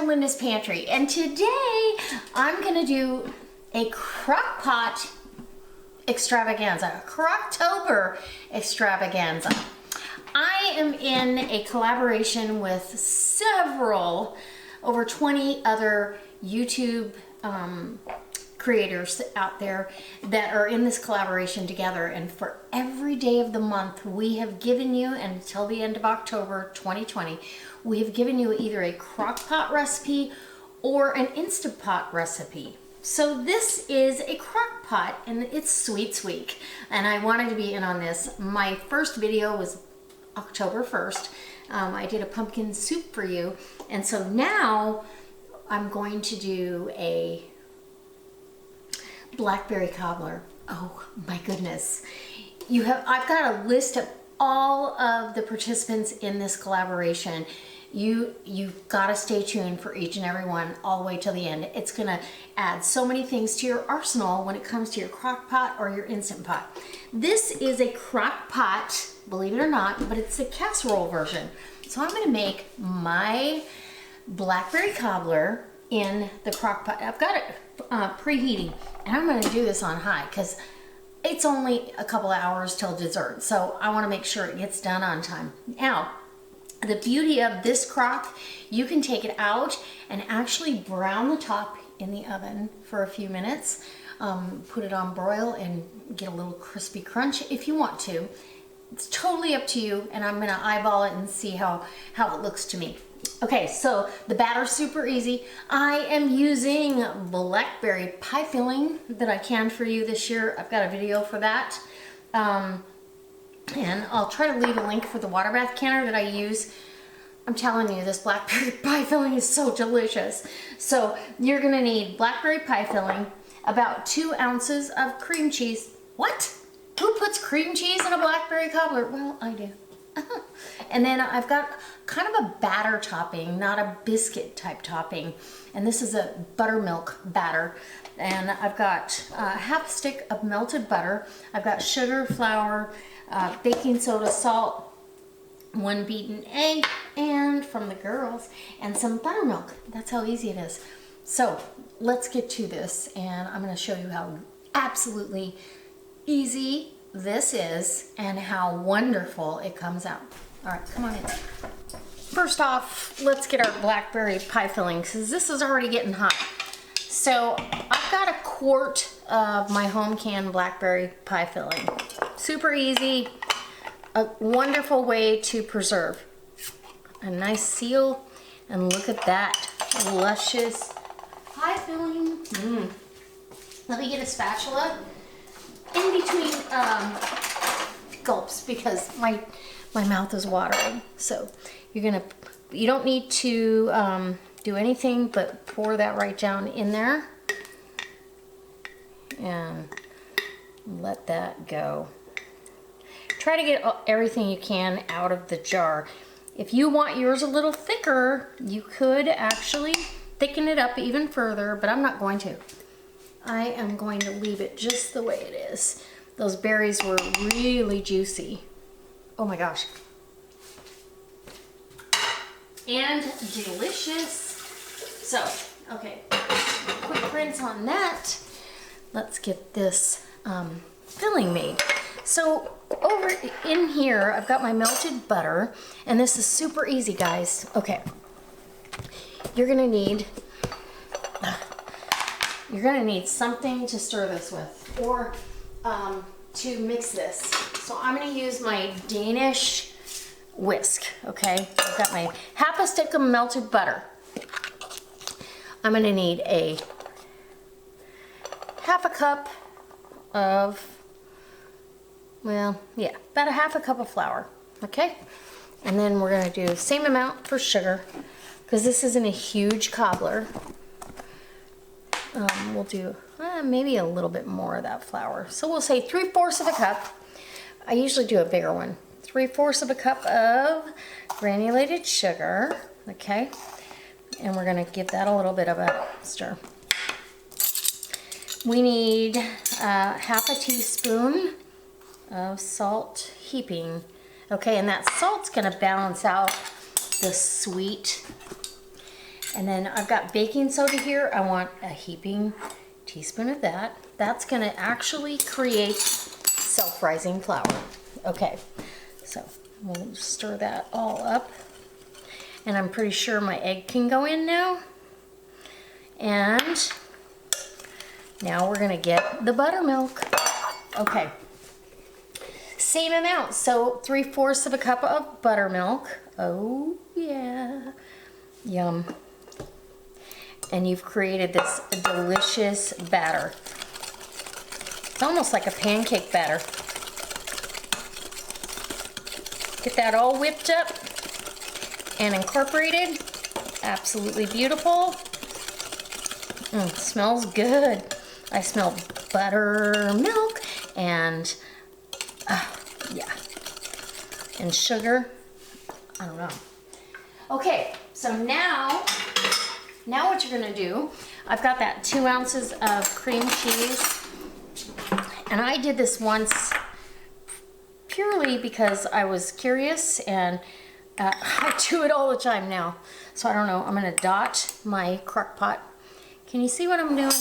Linda's Pantry, and today I'm gonna do a crock pot extravaganza, Crocktober Extravaganza. I am in a collaboration with several, over 20 other YouTube creators out there that are in this collaboration together, and for every day of the month we have given you, until the end of October 2020, we have given you either a crock pot recipe or an Instant Pot recipe. So this is a crock pot and it's Sweets Week, and I wanted to be in on this. My first video was October 1st. I did a pumpkin soup for you, and so now I'm going to do a Blackberry Cobbler. Oh my goodness. I've got a list of all of the participants in this collaboration. You've got to stay tuned for each and every one all the way till the end. It's gonna add so many things to your arsenal when it comes to your crock pot or your Instant Pot. This is a crock pot, believe it or not, but it's the casserole version. So I'm gonna make my Blackberry Cobbler in the crock pot. I've got it preheating, and I'm gonna do this on high because it's only a couple hours till dessert. So I wanna make sure it gets done on time. Now, the beauty of this crock, you can take it out and actually brown the top in the oven for a few minutes. Put it on broil and get a little crispy crunch if you want to. It's totally up to you, and I'm gonna eyeball it and see how it looks to me. Okay, so the batter's super easy. I am using Blackberry pie filling that I canned for you this year. I've got a video for that. And I'll try to leave a link for the water bath canner that I use. I'm telling you, this Blackberry pie filling is so delicious. So you're gonna need Blackberry pie filling, about 2 ounces of cream cheese. What? Who puts cream cheese in a Blackberry Cobbler? Well, I do. And then I've got kind of a batter topping, not a biscuit type topping. And this is a buttermilk batter. And I've got half a stick of melted butter. I've got sugar, flour, baking soda, salt, 1 beaten egg, and from the girls, and some buttermilk. That's how easy it is. So let's get to this, and I'm going to show you how absolutely easy this is and how wonderful it comes out. All right, come on in. First off, let's get our Blackberry pie filling, because this is already getting hot. So I've got a quart of my home canned Blackberry pie filling. Super easy, a wonderful way to preserve. A nice seal, and look at that luscious pie filling. Let me get a spatula in between gulps, because my mouth is watering. So you don't need to do anything but pour that right down in there and let that go. Try to get everything you can out of the jar. If you want yours a little thicker, you could actually thicken it up even further, but I'm not going to. I am going to leave it just the way it is. Those berries were really juicy. Oh my gosh. And delicious. So, okay, quick rinse on that. Let's get this filling made. So over in here, I've got my melted butter, and this is super easy, guys. Okay, you're gonna need something to stir this with, or to mix this. So I'm gonna use my Danish whisk. Okay, I've got my half a stick of melted butter. I'm gonna need a half a cup of, well, yeah, about a half a cup of flour, okay? And then we're gonna do the same amount for sugar, because this isn't a huge cobbler. We'll do maybe a little bit more of that flour. So we'll say 3/4 of a cup. I usually do a bigger one. 3/4 of a cup of granulated sugar, okay? And we're gonna give that a little bit of a stir. We need half a teaspoon of salt heaping. Okay, and that salt's gonna balance out the sweet And then I've got baking soda here. I want a heaping teaspoon of that. That's gonna actually create self-rising flour. Okay, so we'll stir that all up. And I'm pretty sure my egg can go in now. And now we're gonna get the buttermilk. Okay, same amount, so 3/4 of a cup of buttermilk. Oh yeah, yum. And you've created this delicious batter. It's almost like a pancake batter. Get that all whipped up and incorporated. Absolutely beautiful. Smells good. I smell buttermilk and yeah, and sugar. I don't know. Okay, so now what you're gonna do, I've got that 2 ounces of cream cheese, and I did this once purely because I was curious, and I do it all the time now. So I don't know, I'm gonna dot my crock pot. Can you see what I'm doing?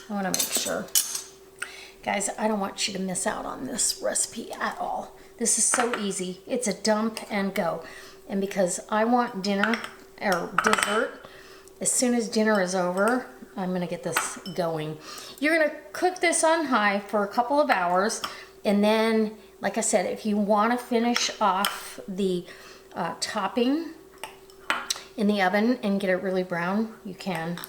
I wanna make sure. Guys, I don't want you to miss out on this recipe at all. This is so easy. It's a dump and go. And because I want dinner or dessert, as soon as dinner is over, I'm gonna get this going. You're gonna cook this on high for a couple of hours, and then, like I said, if you wanna finish off the topping in the oven and get it really brown, you can.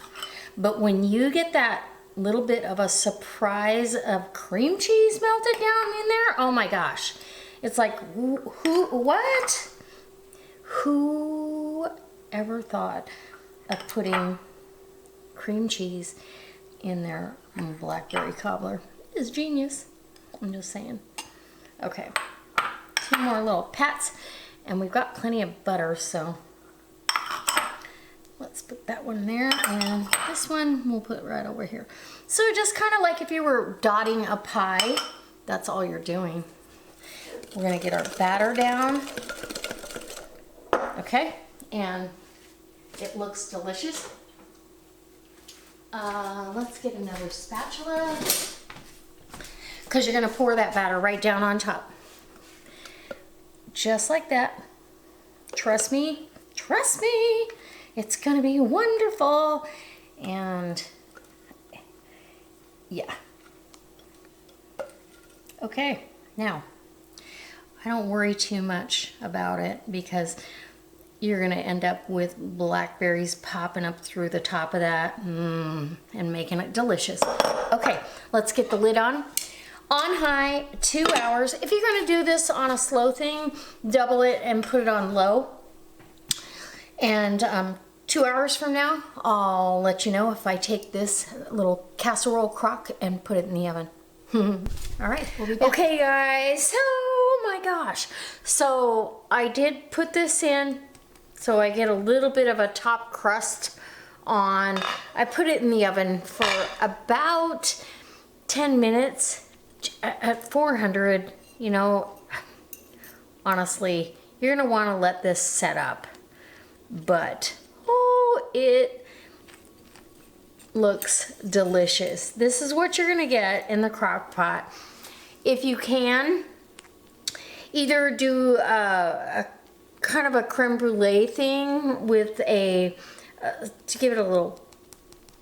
But when you get that little bit of a surprise of cream cheese melted down in there, oh my gosh. It's like, what? Who ever thought of putting cream cheese in their blackberry cobbler? It is genius. I'm just saying. Okay, 2 more little pats, and we've got plenty of butter, so let's put that one there, and this one we'll put right over here. So just kind of like if you were dotting a pie, that's all you're doing. We're gonna get our batter down. Okay, and it looks delicious. Let's get another spatula, because you're gonna pour that batter right down on top. Just like that. Trust me, it's gonna be wonderful. And yeah. Okay, now, I don't worry too much about it because you're gonna end up with blackberries popping up through the top of that and making it delicious. Okay, let's get the lid on. On high, 2 hours. If you're gonna do this on a slow thing, double it and put it on low. And 2 hours from now, I'll let you know if I take this little casserole crock and put it in the oven. All right, we'll be back. Okay guys, oh my gosh. So I did put this in, so I get a little bit of a top crust on. I put it in the oven for about 10 minutes at 400. You know, honestly, you're gonna wanna let this set up. But, oh, it looks delicious. This is what you're gonna get in the crock pot. If you can, either do a kind of a creme brulee thing with a, to give it a little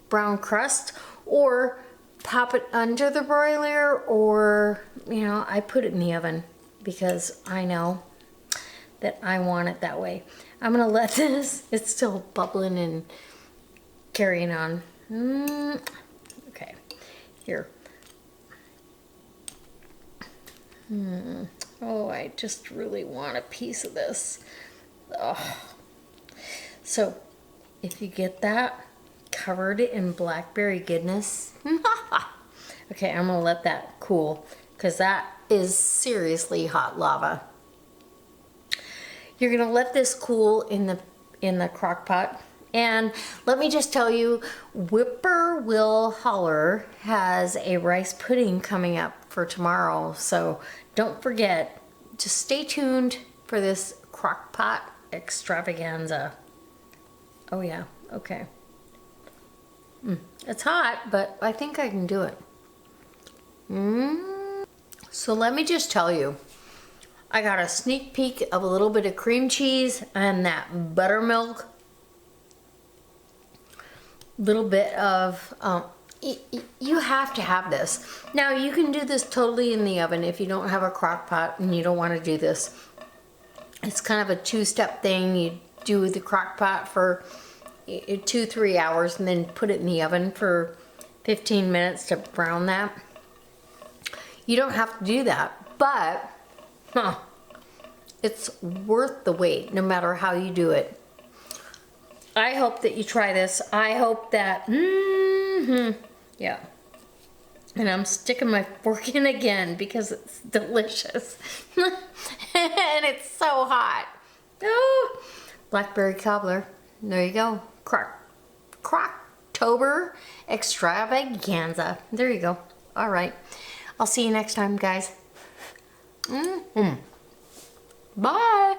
brown crust, or pop it under the broiler, or, you know, I put it in the oven because I know that I want it that way. I'm gonna let this, it's still bubbling and carrying on. Okay, here. Oh, I just really want a piece of this. Oh. So, if you get that covered in blackberry goodness, okay, I'm gonna let that cool because that is seriously hot lava. You're gonna let this cool in the crock pot. And let me just tell you, Whippoorwill Holler has a rice pudding coming up for tomorrow. So don't forget to stay tuned for this crock pot extravaganza. Oh yeah, okay. It's hot, but I think I can do it. So let me just tell you, I got a sneak peek of a little bit of cream cheese and that buttermilk. Little bit of, you have to have this. Now you can do this totally in the oven if you don't have a crock pot and you don't want to do this. It's kind of a two-step thing. You do the crock pot for 2-3 hours and then put it in the oven for 15 minutes to brown that. You don't have to do that, but it's worth the wait no matter how you do it. I hope that you try this. I hope that, yeah. And I'm sticking my fork in again because it's delicious. And it's so hot. Oh, Blackberry Cobbler. There you go. Crocktober Extravaganza. There you go. All right. I'll see you next time, guys. Bye.